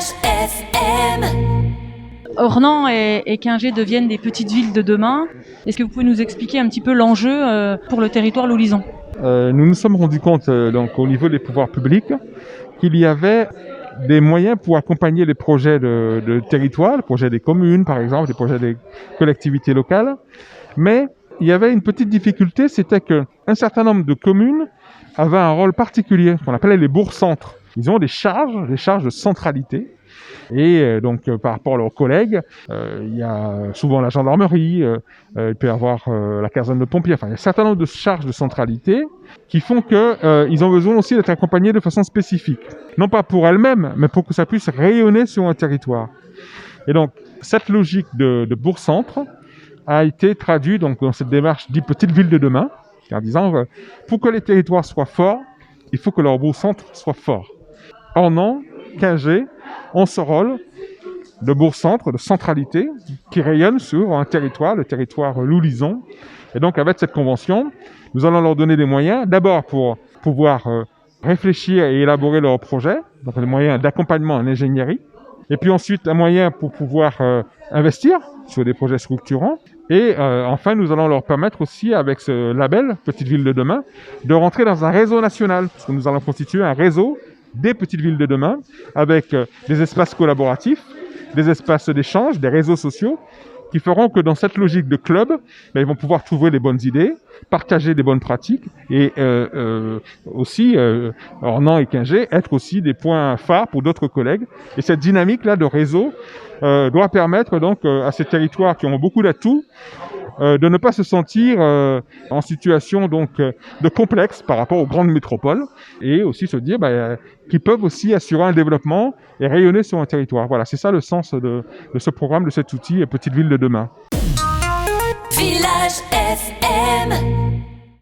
Village FM. Ornans et Quingey deviennent des petites villes de demain. Est-ce que vous pouvez nous expliquer un petit peu l'enjeu pour le territoire loulisan ? Nous nous sommes rendus compte donc, au niveau des pouvoirs publics qu'il y avait des moyens pour accompagner les projets de territoire, les projets des communes par exemple, les projets des collectivités locales. Mais il y avait une petite difficulté, c'était qu'un certain nombre de communes avaient un rôle particulier, qu'on appelait les bourgs-centres. Ils ont des charges de centralité. Et donc par rapport à leurs collègues, il y a souvent la gendarmerie, il peut y avoir la caserne de pompiers, enfin il y a un certain nombre de charges de centralité qui font qu'ils ont besoin aussi d'être accompagnés de façon spécifique. Non pas pour elles-mêmes, mais pour que ça puisse rayonner sur un territoire. Et donc cette logique de bourg-centre a été traduite donc, dans cette démarche dite petite ville de demain, en disant pour que les territoires soient forts, il faut que leur bourg-centre soit fort. Ornans, Quingey ont ce rôle de bourg-centre, de centralité, qui rayonne sur un territoire, le territoire loulisan. Et donc, avec cette convention, nous allons leur donner des moyens, d'abord pour pouvoir réfléchir et élaborer leurs projets, donc des moyens d'accompagnement en ingénierie, et puis ensuite un moyen pour pouvoir investir sur des projets structurants. Et enfin, nous allons leur permettre aussi, avec ce label Petite Ville de Demain, de rentrer dans un réseau national, parce que nous allons constituer un réseau des petites villes de demain, avec des espaces collaboratifs, des espaces d'échange, des réseaux sociaux, qui feront que dans cette logique de club, ils vont pouvoir trouver les bonnes idées, partager des bonnes pratiques, et aussi, Ornans et Quingey, être aussi des points phares pour d'autres collègues. Et cette dynamique-là de réseau doit permettre donc à ces territoires qui ont beaucoup d'atouts, de ne pas se sentir en situation donc de complexe par rapport aux grandes métropoles, et aussi se dire qu'ils peuvent aussi assurer un développement et rayonner sur un territoire. Voilà, c'est ça le sens de ce programme, de cet outil Petite Ville de Demain. Village FM.